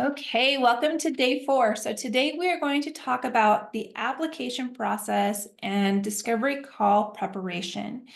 Okay, welcome to day 4. So today we are going to talk about the application process and discovery call preparation.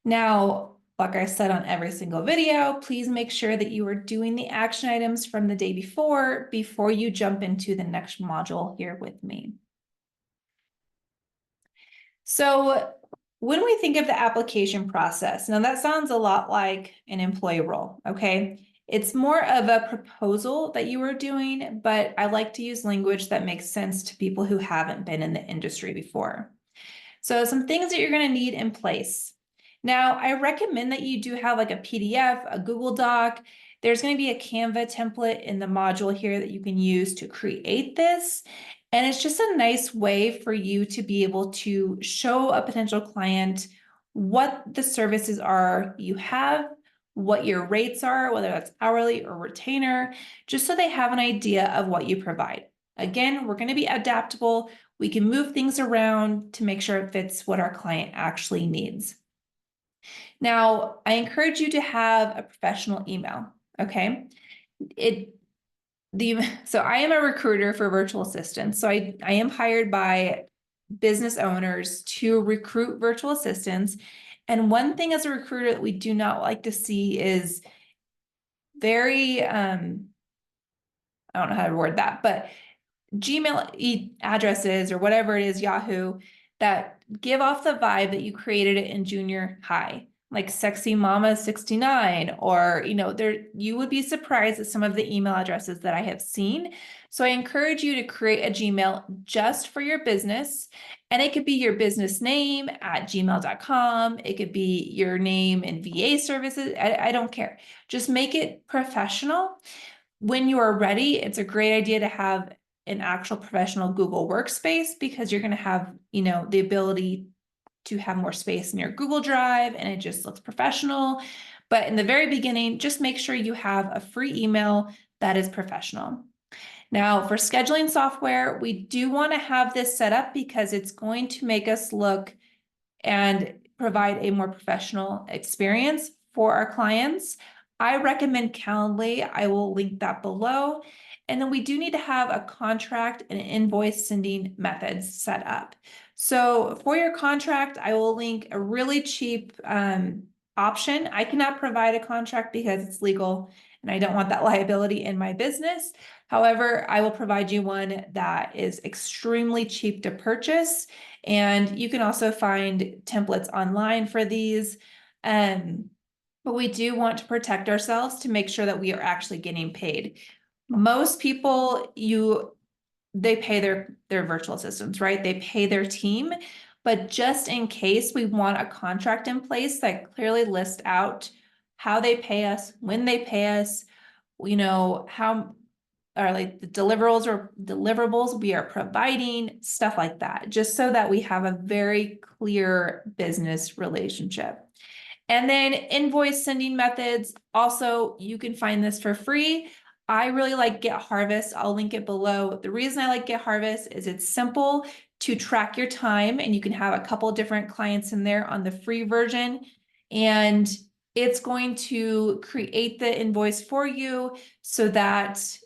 Now, like I said on every single video, please make sure that you are doing the action items from the day before you jump into the next module here with me. So when we think of the application process, now that sounds a lot like an employee role, okay? It's more of a proposal that you are doing, but I like to use language that makes sense to people who haven't been in the industry before. So some things that you're going to need in place. Now, I recommend that you do have like a PDF, a Google Doc. There's going to be a Canva template in the module here that you can use to create this. And it's just a nice way for you to be able to show a potential client what the services are you have, what your rates are, whether that's hourly or retainer, just so they have an idea of what you provide. Again, we're going to be adaptable. We can move things around to make sure it fits what our client actually needs. Now, I encourage you to have a professional email, okay? So I am a recruiter for virtual assistants. So I am hired by business owners to recruit virtual assistants. And one thing as a recruiter that we do not like to see is very, I don't know how to word that, but Gmail addresses or whatever it is, Yahoo, that give off the vibe that you created it in junior high, like Sexy Mama 69, or you would be surprised at some of the email addresses that I have seen. So I encourage you to create a Gmail just for your business. And it could be your business name at gmail.com. It could be your name in VA services. I don't care. Just make it professional. When you are ready, it's a great idea to have an actual professional Google Workspace because you're going to have, the ability to have more space in your Google Drive and it just looks professional. But in the very beginning, just make sure you have a free email that is professional. Now, for scheduling software, we do want to have this set up because it's going to make us look and provide a more professional experience for our clients. I recommend Calendly. I will link that below. And then we do need to have a contract and invoice sending methods set up. So for your contract, I will link a really cheap option. I cannot provide a contract because it's legal and I don't want that liability in my business. However, I will provide you one that is extremely cheap to purchase. And you can also find templates online for these. But we do want to protect ourselves to make sure that we are actually getting paid. Most people, they pay their virtual assistants, right? They pay their team. But just in case, we want a contract in place that clearly lists out how they pay us, when they pay us, how or like the deliverables we are providing, stuff like that, just so that we have a very clear business relationship. And then invoice sending methods. Also, you can find this for free. I really like GetHarvest. I'll link it below. The reason I like GetHarvest is it's simple to track your time and you can have a couple different clients in there on the free version. And it's going to create the invoice for you so that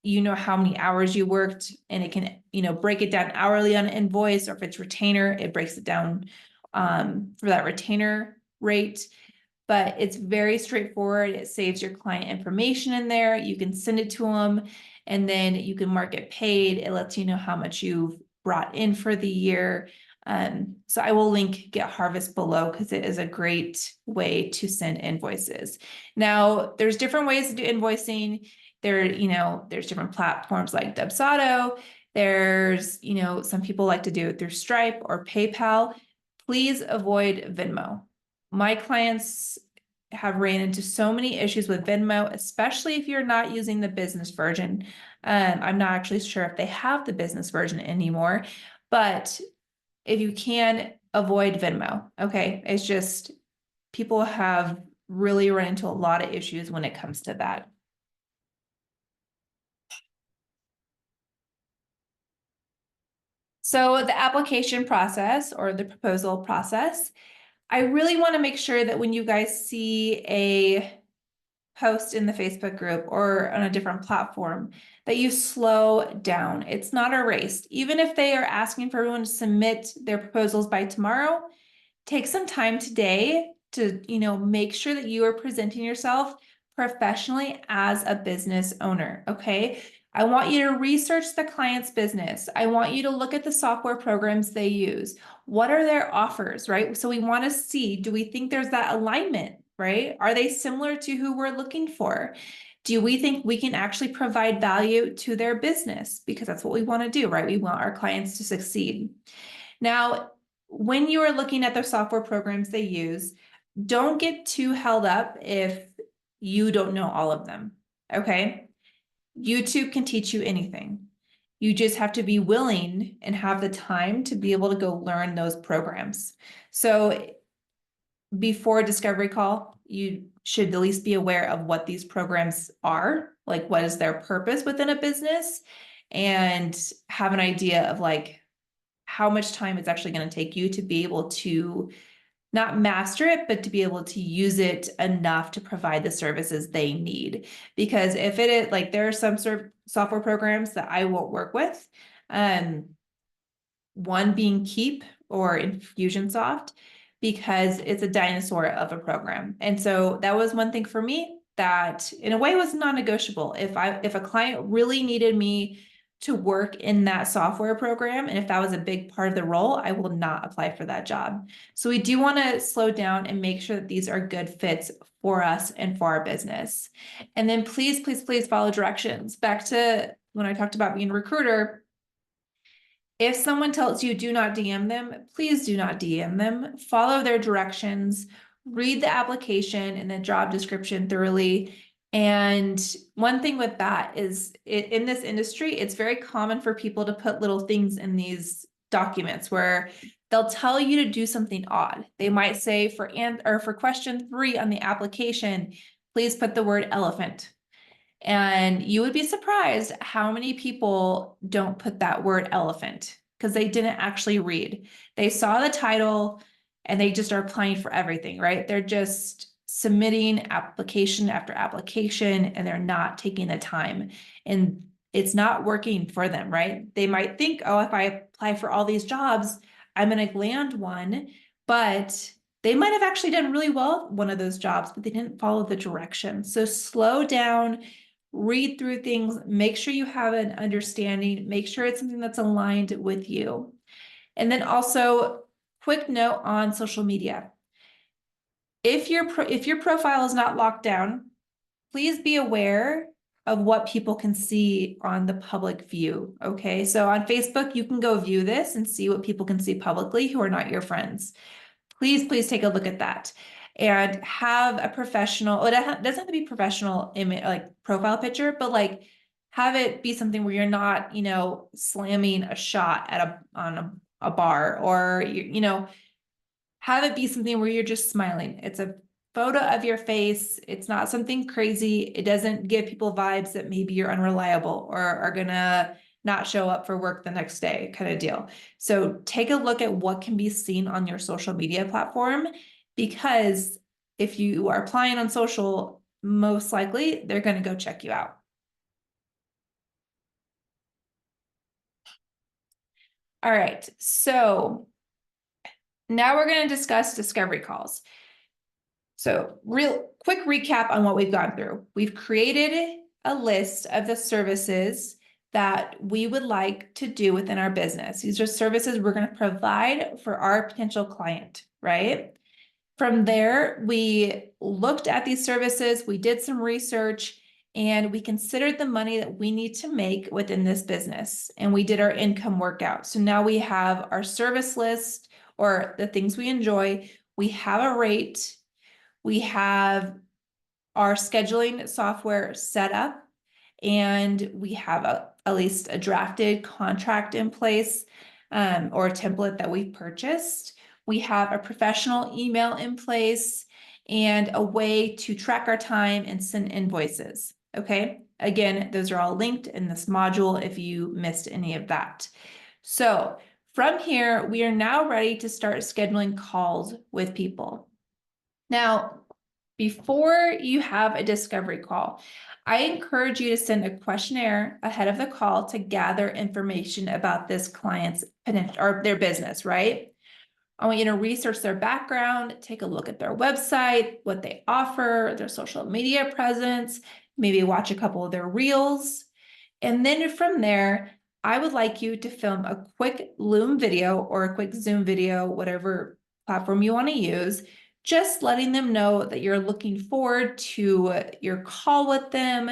you know how many hours you worked and it can, break it down hourly on an invoice, or if it's retainer, it breaks it down for that retainer rate. But it's very straightforward. It saves your client information in there. You can send it to them and then you can mark it paid. It lets you know how much you've brought in for the year. So I will link GetHarvest below because it is a great way to send invoices. Now, there's different ways to do invoicing. There's different platforms like Dubsado. There's, some people like to do it through Stripe or PayPal. Please avoid Venmo. My clients have ran into so many issues with Venmo, especially if you're not using the business version. I'm not actually sure if they have the business version anymore, but if you can, avoid Venmo, okay? It's just people have really run into a lot of issues when it comes to that. So the application process or the proposal process, I really want to make sure that when you guys see a post in the Facebook group or on a different platform, that you slow down. It's not a race. Even if they are asking for everyone to submit their proposals by tomorrow, take some time today to, make sure that you are presenting yourself professionally as a business owner, okay? I want you to research the client's business. I want you to look at the software programs they use. What are their offers, right? So we want to see, do we think there's that alignment, right? Are they similar to who we're looking for? Do we think we can actually provide value to their business? Because that's what we want to do, right? We want our clients to succeed. Now, when you are looking at the software programs they use, don't get too held up if you don't know all of them, okay? YouTube can teach you anything. You just have to be willing and have the time to be able to go learn those programs. So before a discovery call, you should at least be aware of what these programs are, like what is their purpose within a business, and have an idea of like how much time it's actually going to take you to be able to not master it, but to be able to use it enough to provide the services they need. Because if it is like, there are some sort of software programs that I won't work with. One being Keep or Infusionsoft, because it's a dinosaur of a program. And so that was one thing for me that in a way was non-negotiable. If a client really needed me to work in that software program, and if that was a big part of the role, I will not apply for that job. So we do want to slow down and make sure that these are good fits for us and for our business. And then please, please, please follow directions. Back to when I talked about being a recruiter, if someone tells you do not DM them, please do not DM them. Follow their directions, read the application and the job description thoroughly. And one thing with that is in this industry, it's very common for people to put little things in these documents where they'll tell you to do something odd. They might say for question 3 on the application, please put the word elephant. And you would be surprised how many people don't put that word elephant because they didn't actually read. They saw the title and they just are applying for everything, right? They're just submitting application after application and they're not taking the time, and it's not working for them, right? They might think, oh, if I apply for all these jobs, I'm going to land one, but they might have actually done really well one of those jobs, but they didn't follow the direction. So slow down, read through things, make sure you have an understanding, make sure it's something that's aligned with you. And then also, quick note on social media. If your profile is not locked down, please be aware of what people can see on the public view, okay? So on Facebook, you can go view this and see what people can see publicly who are not your friends. Please, please take a look at that and have a professional, it doesn't have to be professional image, like profile picture, but like have it be something where you're not, slamming a shot on a bar, or, have it be something where you're just smiling. It's a photo of your face. It's not something crazy. It doesn't give people vibes that maybe you're unreliable or are gonna not show up for work the next day kind of deal. So take a look at what can be seen on your social media platform, because if you are applying on social, most likely they're going to go check you out. All right, so now we're going to discuss discovery calls. So real quick recap on what we've gone through. We've created a list of the services that we would like to do within our business. These are services we're going to provide for our potential client, right? From there, we looked at these services, we did some research, and we considered the money that we need to make within this business. And we did our income workout. So now we have our service list, or the things we enjoy. We have a rate. We have our scheduling software set up, and we have at least a drafted contract in place, or a template that we've purchased. We have a professional email in place and a way to track our time and send invoices. Okay. Again, those are all linked in this module if you missed any of that. So from here, we are now ready to start scheduling calls with people. Now, before you have a discovery call, I encourage you to send a questionnaire ahead of the call to gather information about this client's potential or their business, right? I want you to research their background, take a look at their website, what they offer, their social media presence, maybe watch a couple of their reels. And then from there, I would like you to film a quick Loom video or a quick Zoom video, whatever platform you want to use, just letting them know that you're looking forward to your call with them.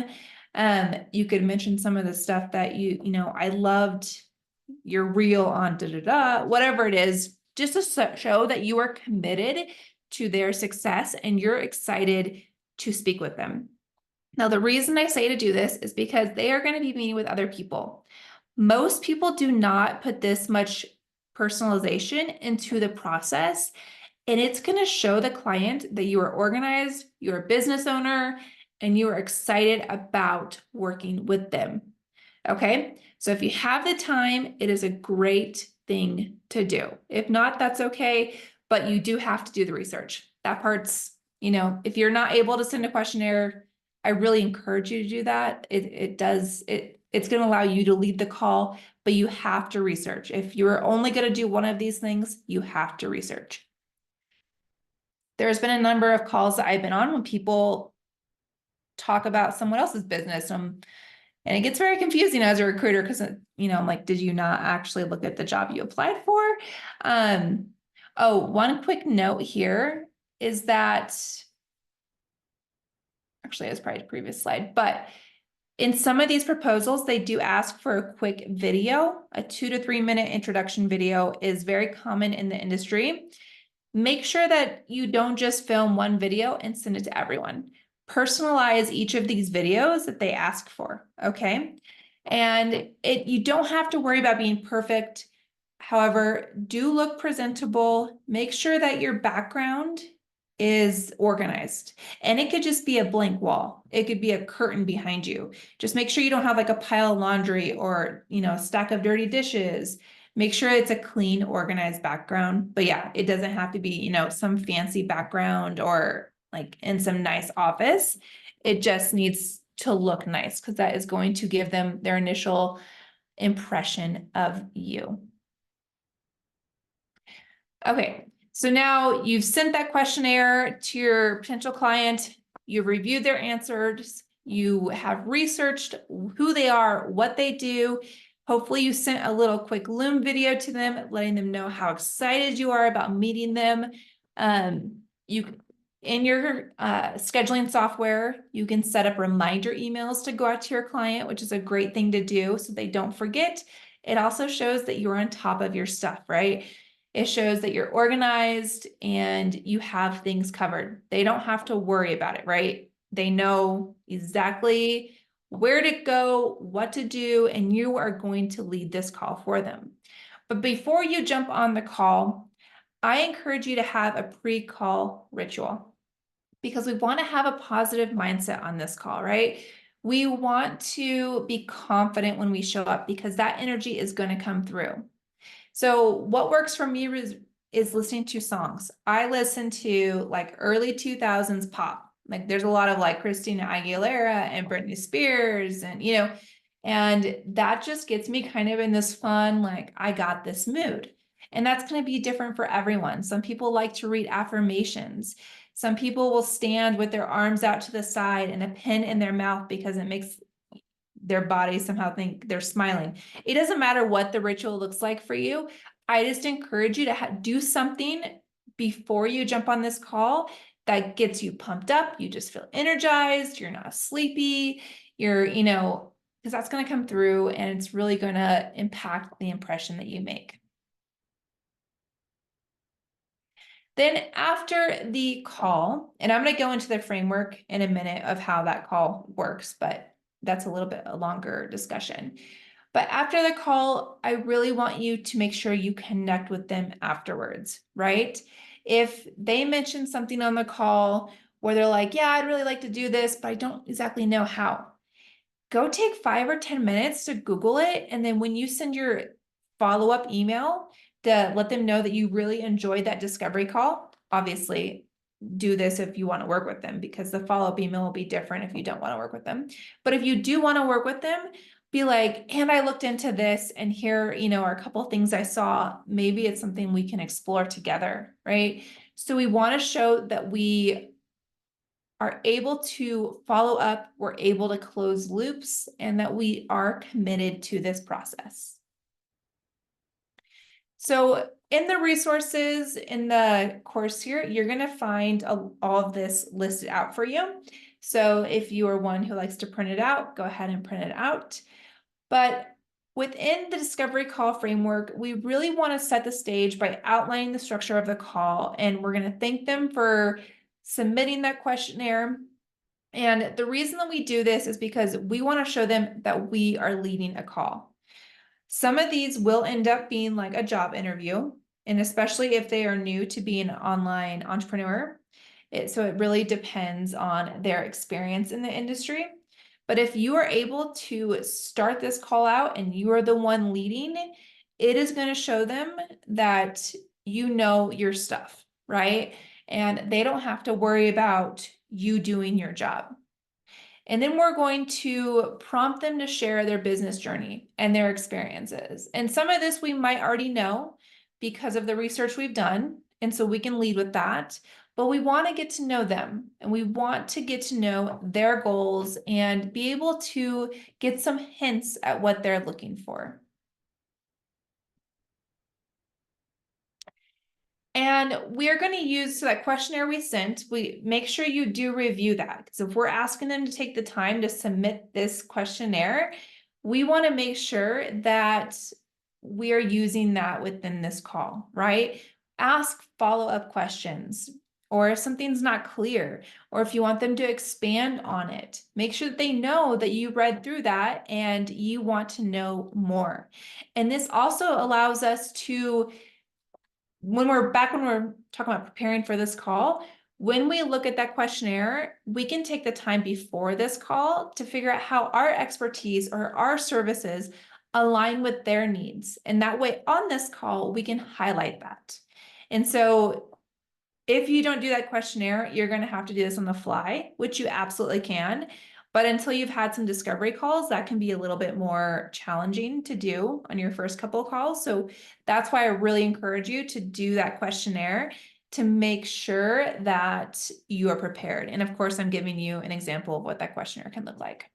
You could mention some of the stuff that I loved your reel on whatever it is, just to show that you are committed to their success and you're excited to speak with them. Now, the reason I say to do this is because they are going to be meeting with other people. Most people do not put this much personalization into the process, and it's going to show the client that you are organized, you're a business owner, and you are excited about working with them. Okay, so if you have the time, it is a great thing to do. If not, that's okay, but you do have to do the research. That part's, if you're not able to send a questionnaire, I really encourage you to do that. It's going to allow you to lead the call, but you have to research. If you're only going to do one of these things, you have to research. There's been a number of calls that I've been on when people talk about someone else's business. And it gets very confusing as a recruiter because, I'm like, did you not actually look at the job you applied for? One quick note here is that, actually, it's probably the previous slide, but in some of these proposals, they do ask for a quick video. A 2 to 3 minute introduction video is very common in the industry. Make sure that you don't just film one video and send it to everyone. Personalize each of these videos that they ask for, okay? And you don't have to worry about being perfect. However, do look presentable. Make sure that your background is organized. And it could just be a blank wall. It could be a curtain behind you. Just make sure you don't have like a pile of laundry or, a stack of dirty dishes. Make sure it's a clean, organized background. But yeah, it doesn't have to be, some fancy background or like in some nice office. It just needs to look nice because that is going to give them their initial impression of you. Okay, so now you've sent that questionnaire to your potential client, you've reviewed their answers, you have researched who they are, what they do. Hopefully you sent a little quick Loom video to them, letting them know how excited you are about meeting them. In your scheduling software, you can set up reminder emails to go out to your client, which is a great thing to do so they don't forget. It also shows that you're on top of your stuff, right? It shows that you're organized and you have things covered. They don't have to worry about it, right? They know exactly where to go, what to do, and you are going to lead this call for them. But before you jump on the call, I encourage you to have a pre-call ritual because we want to have a positive mindset on this call, right? We want to be confident when we show up because that energy is going to come through. So what works for me is listening to songs. I listen to like early 2000s pop. Like there's a lot of like Christina Aguilera and Britney Spears and, and that just gets me kind of in this fun, like I got this mood. And that's going to be different for everyone. Some people like to read affirmations. Some people will stand with their arms out to the side and a pen in their mouth because it makes their body somehow think they're smiling. It doesn't matter what the ritual looks like for you. I just encourage you to do something before you jump on this call that gets you pumped up. You just feel energized. You're not sleepy. You're, because that's going to come through and it's really going to impact the impression that you make. Then after the call, and I'm going to go into the framework in a minute of how that call works, but that's a little bit a longer discussion. But after the call, I really want you to make sure you connect with them afterwards, right? If they mention something on the call where they're like, yeah, I'd really like to do this, but I don't exactly know how. Go take 5 or 10 minutes to Google it. And then when you send your follow-up email, to let them know that you really enjoyed that discovery call. Obviously, do this if you want to work with them, because the follow-up email will be different if you don't want to work with them. But if you do want to work with them, be like, and I looked into this, and here, are a couple of things I saw. Maybe it's something we can explore together, right? So we want to show that we are able to follow up, we're able to close loops, and that we are committed to this process. So in the resources in the course here, you're going to find all of this listed out for you. So if you are one who likes to print it out, go ahead and print it out. But within the discovery call framework, we really want to set the stage by outlining the structure of the call. And we're going to thank them for submitting that questionnaire. And the reason that we do this is because we want to show them that we are leading a call. Some of these will end up being like a job interview, and especially if they are new to being an online entrepreneur. So it really depends on their experience in the industry. But if you are able to start this call out and you are the one leading, it is going to show them that you know your stuff, right? And they don't have to worry about you doing your job. And then we're going to prompt them to share their business journey and their experiences. And some of this we might already know because of the research we've done. And so we can lead with that. But we want to get to know them, and we want to get to know their goals and be able to get some hints at what they're looking for. And we're going to use that questionnaire we sent. We make sure you do review that, because if we're asking them to take the time to submit this questionnaire, we want to make sure that we are using that within this call, right? Ask follow-up questions, or if something's not clear, or if you want them to expand on it, make sure that they know that you read through that and you want to know more. And this also allows us to, when we're talking about preparing for this call, when we look at that questionnaire, we can take the time before this call to figure out how our expertise or our services align with their needs. And that way on this call, we can highlight that. And so if you don't do that questionnaire, you're going to have to do this on the fly, which you absolutely can. But until you've had some discovery calls, that can be a little bit more challenging to do on your first couple of calls. So that's why I really encourage you to do that questionnaire to make sure that you are prepared. And of course, I'm giving you an example of what that questionnaire can look like.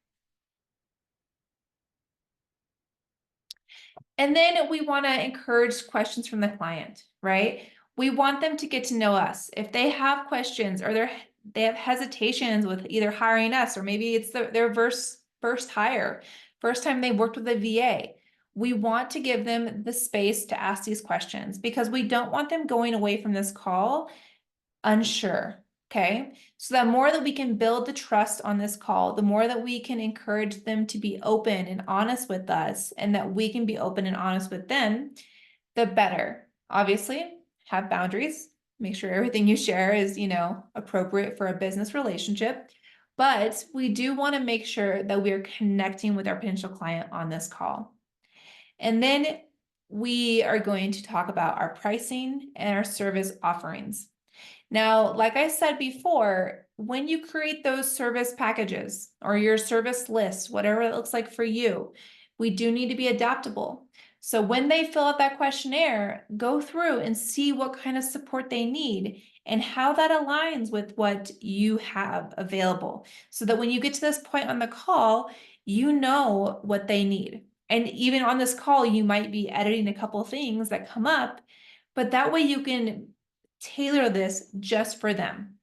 And then we want to encourage questions from the client, right? We want them to get to know us. If they have questions or they have hesitations with either hiring us, or maybe it's their first hire, first time they worked with a VA, we want to give them the space to ask these questions, because we don't want them going away from this call unsure. Okay, so the more that we can build the trust on this call, the more that we can encourage them to be open and honest with us, and that we can be open and honest with them, the better. Obviously, have boundaries. Make sure everything you share is, appropriate for a business relationship. But we do want to make sure that we are connecting with our potential client on this call. And then we are going to talk about our pricing and our service offerings. Now, like I said before, when you create those service packages or your service list, whatever it looks like for you, we do need to be adaptable. So when they fill out that questionnaire, go through and see what kind of support they need and how that aligns with what you have available, so that when you get to this point on the call, you know what they need. And even on this call, you might be editing a couple of things that come up, but that way you can tailor this just for them.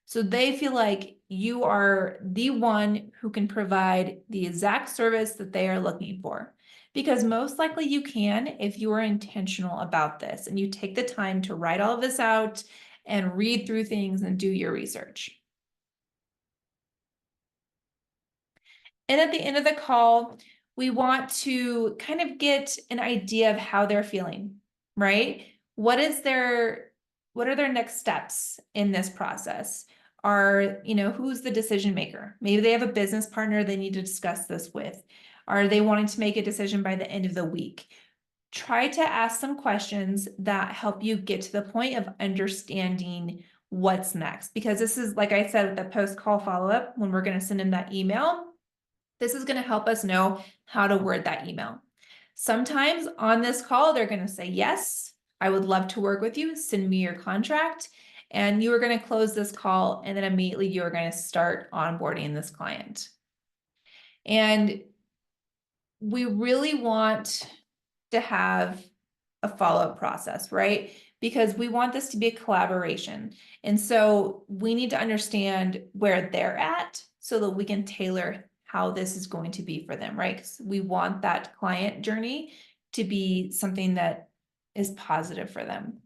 So they feel like you are the one who can provide the exact service that they are looking for. Because most likely you can if you are intentional about this and you take the time to write all of this out and read through things and do your research. And at the end of the call, we want to kind of get an idea of how they're feeling, right? What are their next steps in this process? Who's the decision maker? Maybe they have a business partner they need to discuss this with. Are they wanting to make a decision by the end of the week? Try to ask some questions that help you get to the point of understanding what's next. Because this is, like I said, with the post-call follow-up, when we're going to send them that email, this is going to help us know how to word that email. Sometimes on this call, they're going to say, yes, I would love to work with you. Send me your contract. And you are going to close this call, and then immediately you are going to start onboarding this client. And we really want to have a follow-up process, right? Because we want this to be a collaboration. And so we need to understand where they're at so that we can tailor how this is going to be for them, right? Because we want that client journey to be something that is positive for them.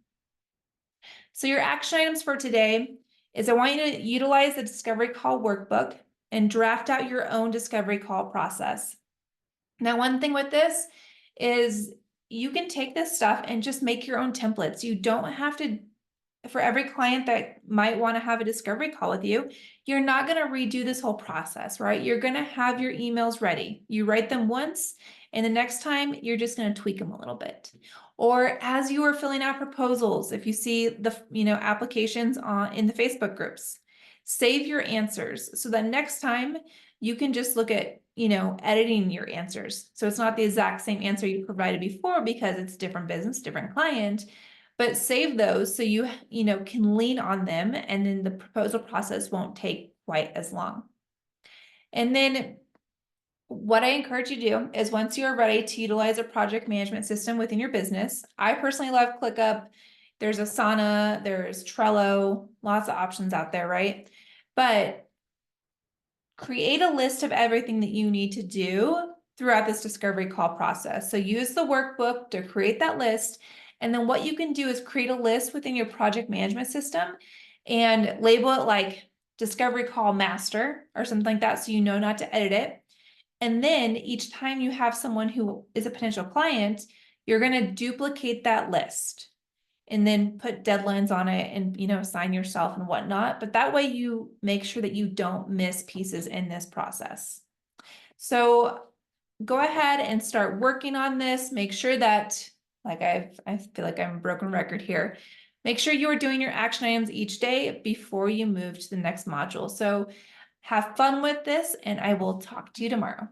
So your action items for today is I want you to utilize the discovery call workbook and draft out your own discovery call process. Now, one thing with this is you can take this stuff and just make your own templates. You don't have to, for every client that might want to have a discovery call with you, you're not going to redo this whole process, right? You're going to have your emails ready. You write them once, and the next time you're just going to tweak them a little bit. Or as you are filling out proposals, if you see the applications in the Facebook groups, save your answers so that next time you can just look at editing your answers. So it's not the exact same answer you provided before because it's different business, different client, but save those so you can lean on them, and then the proposal process won't take quite as long. And then what I encourage you to do is once you're ready to utilize a project management system within your business, I personally love ClickUp. There's Asana, there's Trello, lots of options out there, right? But create a list of everything that you need to do throughout this discovery call process. So use the workbook to create that list. And then what you can do is create a list within your project management system and label it like discovery call master or something like that, so you know not to edit it. And then each time you have someone who is a potential client, you're going to duplicate that list and then put deadlines on it and, assign yourself and whatnot. But that way you make sure that you don't miss pieces in this process. So go ahead and start working on this. Make sure that, I feel like I'm a broken record here. Make sure you are doing your action items each day before you move to the next module. So have fun with this, and I will talk to you tomorrow.